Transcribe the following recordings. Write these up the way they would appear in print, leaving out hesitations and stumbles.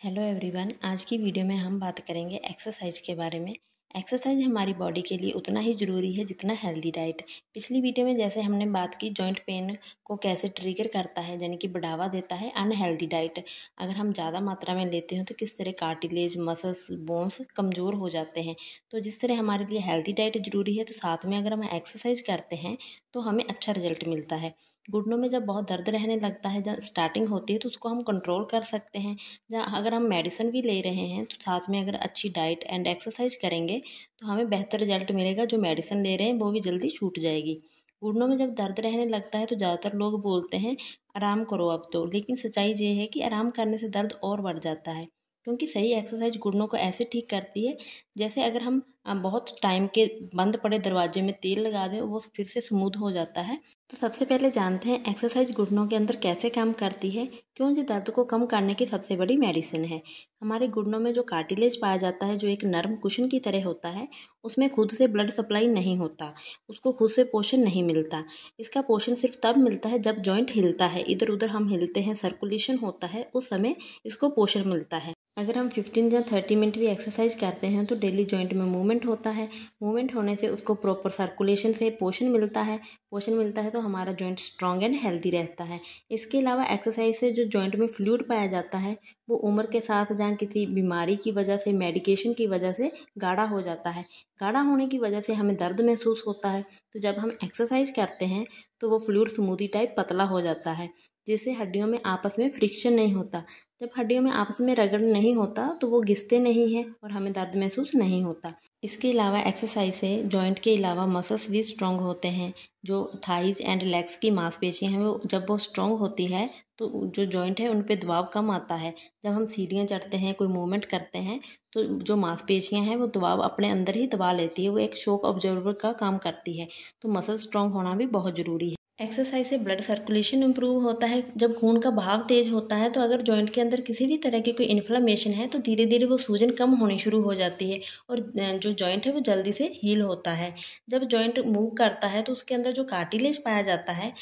Hello everyone, आज की video में हम बात करेंगे एक्सरसाइज के बारे में। एक्सरसाइज हमारी बॉडी के लिए उतना ही ज़रूरी है जितना हेल्दी डाइट। पिछली वीडियो में जैसे हमने बात की जॉइंट पेन को कैसे ट्रिगर करता है, यानी कि बढ़ावा देता है अनहेल्दी डाइट। अगर हम ज़्यादा मात्रा में लेते हैं तो किस तरह कार्टिलेज, मसल्स, बोन्स कमज़ोर हो जाते हैं। तो जिस तरह हमारे लिए हेल्दी डाइट ज़रूरी है, तो साथ में अगर हम एक्सरसाइज करते हैं तो हमें अच्छा रिजल्ट मिलता है। घुटनों में जब बहुत दर्द रहने लगता है, जब स्टार्टिंग होती है, तो उसको हम कंट्रोल कर सकते हैं। जहाँ अगर हम मेडिसिन भी ले रहे हैं तो साथ में अगर अच्छी डाइट एंड एक्सरसाइज करेंगे तो हमें बेहतर रिजल्ट मिलेगा। जो मेडिसिन ले रहे हैं वो भी जल्दी छूट जाएगी। घुटनों में जब दर्द रहने लगता है तो ज़्यादातर लोग बोलते हैं आराम करो अब तो, लेकिन सच्चाई ये है कि आराम करने से दर्द और बढ़ जाता है। क्योंकि सही एक्सरसाइज घुटनों को ऐसे ठीक करती है जैसे अगर हम बहुत टाइम के बंद पड़े दरवाजे में तेल लगा दें, वो फिर से स्मूथ हो जाता है। तो सबसे पहले जानते हैं एक्सरसाइज घुटनों के अंदर कैसे काम करती है, क्यों ये दर्द को कम करने की सबसे बड़ी मेडिसिन है। हमारे घुटनों में जो कार्टिलेज पाया जाता है, जो एक नर्म कुशन की तरह होता है, उसमें खुद से ब्लड सप्लाई नहीं होता, उसको खुद से पोषण नहीं मिलता। इसका पोषण सिर्फ तब मिलता है जब जॉइंट हिलता है, इधर उधर हम हिलते हैं, सर्कुलेशन होता है, उस समय इसको पोषण मिलता है। अगर हम 15 या 30 मिनट भी एक्सरसाइज करते हैं तो डेली जॉइंट में मूवमेंट होता है। मूवमेंट होने से उसको प्रॉपर सर्कुलेशन से पोषण मिलता है। पोषण मिलता है तो हमारा जॉइंट स्ट्रांग एंड हेल्दी रहता है। इसके अलावा एक्सरसाइज से जो जॉइंट में फ्लूइड पाया जाता है वो उम्र के साथ जहाँ किसी बीमारी की वजह से, मेडिकेशन की वजह से गाढ़ा हो जाता है। गाढ़ा होने की वजह से हमें दर्द महसूस होता है। तो जब हम एक्सरसाइज करते हैं तो वो फ्लूइड स्मूदी टाइप पतला हो जाता है, जिससे हड्डियों में आपस में फ्रिक्शन नहीं होता। जब हड्डियों में आपस में रगड़ नहीं होता तो वो घिसते नहीं हैं और हमें दर्द महसूस नहीं होता। इसके अलावा एक्सरसाइज से जॉइंट के अलावा मसल्स भी स्ट्रॉन्ग होते हैं। जो थाइज एंड लेग्स की मांसपेशियां हैं वो जब वो स्ट्रॉन्ग होती है तो जो जॉइंट है उन पे दबाव कम आता है। जब हम सीढ़ियाँ चढ़ते हैं, कोई मूवमेंट करते हैं, तो जो मांसपेशियां हैं वो दबाव अपने अंदर ही दबा लेती है, वो एक शॉक ऑब्जर्वर का काम करती है। तो मसल स्ट्रॉन्ग होना भी बहुत ज़रूरी है। एक्सरसाइज से ब्लड सर्कुलेशन इंप्रूव होता है। जब खून का बहाव तेज होता है तो अगर जॉइंट के अंदर किसी भी तरह की कोई इन्फ्लेमेशन है तो धीरे धीरे वो सूजन कम होनी शुरू हो जाती है और जो जॉइंट है वो जल्दी से हील होता है। जब जॉइंट मूव करता है तो उसके अंदर जो कार्टिलेज पाया जाता है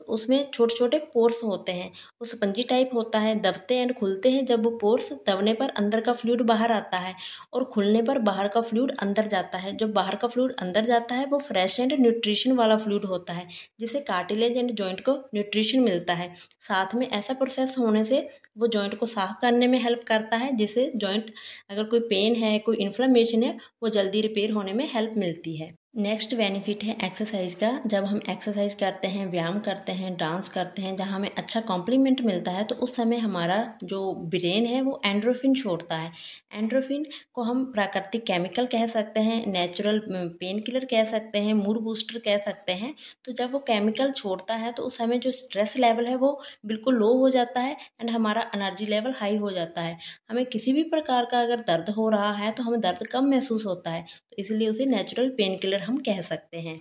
उसमें छोटे छोटे पोर्स होते हैं, वो स्पंजी टाइप होता है, दबते एंड खुलते हैं। जब वो पोर्स दबने पर अंदर का फ्लूइड बाहर आता है और खुलने पर बाहर का फ्लूइड अंदर जाता है। जब बाहर का फ्लूइड अंदर जाता है वो फ्रेश एंड न्यूट्रिशन वाला फ्लूइड होता है, जिससे कार्टिलेज एंड जॉइंट को न्यूट्रिशन मिलता है। साथ में ऐसा प्रोसेस होने से वो जॉइंट को साफ करने में हेल्प करता है, जिससे जॉइंट अगर कोई पेन है, कोई इन्फ्लेमेशन है, वो जल्दी रिपेयर होने में हेल्प मिलती है। नेक्स्ट बेनिफिट है एक्सरसाइज का। जब हम एक्सरसाइज करते हैं, व्यायाम करते हैं, डांस करते हैं, जहाँ हमें अच्छा कॉम्प्लीमेंट मिलता है, तो उस समय हमारा जो ब्रेन है वो एंड्रोफिन छोड़ता है। एंड्रोफिन को हम प्राकृतिक केमिकल कह सकते हैं, नेचुरल पेन किलर कह सकते हैं, मूड बूस्टर कह सकते हैं। तो जब वो केमिकल छोड़ता है तो उस समय जो स्ट्रेस लेवल है वो बिल्कुल लो हो जाता है एंड हमारा एनर्जी लेवल हाई हो जाता है। हमें किसी भी प्रकार का अगर दर्द हो रहा है तो हमें दर्द कम महसूस होता है, तो इसलिए उसे नेचुरल पेन किलर हम कह सकते हैं।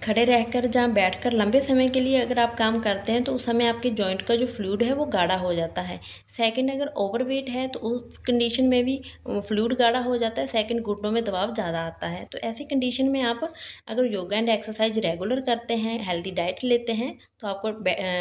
खड़े रहकर जहाँ बैठकर लंबे समय के लिए अगर आप काम करते हैं तो उस समय आपके जॉइंट का जो फ्लूइड है वो गाढ़ा हो जाता है। सेकंड, अगर ओवरवेट है तो उस कंडीशन में भी फ्लूइड गाढ़ा हो जाता है। सेकंड, घुटनों में दबाव ज़्यादा आता है। तो ऐसी कंडीशन में आप अगर योगा एंड एक्सरसाइज रेगुलर करते हैं, हेल्दी डाइट लेते हैं, तो आपको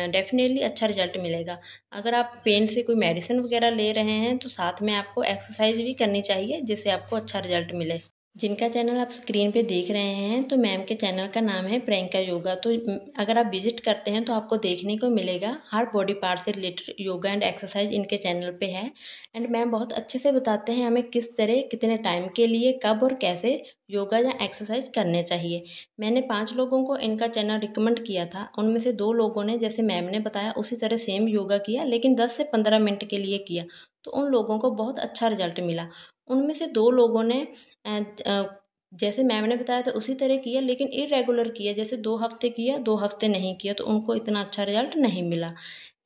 डेफिनेटली अच्छा रिजल्ट मिलेगा। अगर आप पेन से कोई मेडिसिन वगैरह ले रहे हैं तो साथ में आपको एक्सरसाइज भी करनी चाहिए, जिससे आपको अच्छा रिजल्ट मिले। जिनका चैनल आप स्क्रीन पे देख रहे हैं तो मैम के चैनल का नाम है प्रियंका योगा। तो अगर आप विजिट करते हैं तो आपको देखने को मिलेगा हर बॉडी पार्ट से रिलेटेड योगा एंड एक्सरसाइज इनके चैनल पे है। एंड मैम बहुत अच्छे से बताते हैं हमें किस तरह, कितने टाइम के लिए, कब और कैसे योगा या एक्सरसाइज करने चाहिए। मैंने 5 लोगों को इनका चैनल रिकमेंड किया था। उनमें से 2 लोगों ने, जैसे मैम ने बताया उसी तरह सेम योगा किया, लेकिन 10 से 15 मिनट के लिए किया, तो उन लोगों को बहुत अच्छा रिजल्ट मिला। उनमें से 2 लोगों ने जैसे मैम ने बताया था उसी तरह किया, लेकिन इरेगुलर किया, जैसे 2 हफ्ते किया, 2 हफ्ते नहीं किया, तो उनको इतना अच्छा रिजल्ट नहीं मिला।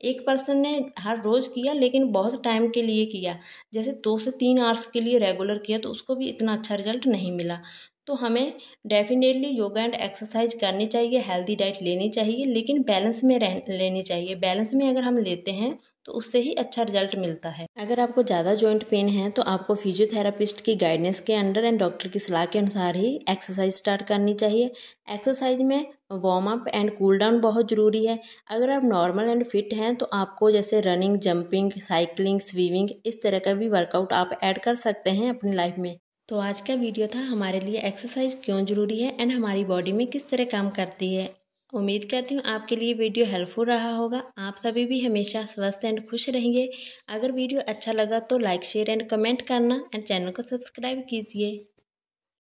एक पर्सन ने हर रोज़ किया लेकिन बहुत टाइम के लिए किया, जैसे 2 से 3 आवर्स के लिए रेगुलर किया, तो उसको भी इतना अच्छा रिजल्ट नहीं मिला। तो हमें डेफिनेटली योगा एंड एक्सरसाइज करनी चाहिए, हेल्दी डाइट लेनी चाहिए, लेकिन बैलेंस में लेनी चाहिए। बैलेंस में अगर हम लेते हैं तो उससे ही अच्छा रिजल्ट मिलता है। अगर आपको ज़्यादा जॉइंट पेन है तो आपको फिजियोथेरापिस्ट की गाइडेंस के अंडर एंड डॉक्टर की सलाह के अनुसार ही एक्सरसाइज स्टार्ट करनी चाहिए। एक्सरसाइज में warm up and cool down बहुत ज़रूरी है। अगर आप नॉर्मल एंड फिट हैं तो आपको जैसे रनिंग, जंपिंग, साइकिलिंग, स्विमिंग इस तरह का भी वर्कआउट आप ऐड कर सकते हैं अपनी लाइफ में। तो आज का वीडियो था हमारे लिए एक्सरसाइज क्यों ज़रूरी है एंड हमारी बॉडी में किस तरह काम करती है। उम्मीद करती हूँ आपके लिए वीडियो हेल्पफुल रहा होगा। आप सभी भी हमेशा स्वस्थ एंड खुश रहेंगे। अगर वीडियो अच्छा लगा तो लाइक, शेयर एंड कमेंट करना एंड चैनल को सब्सक्राइब कीजिए।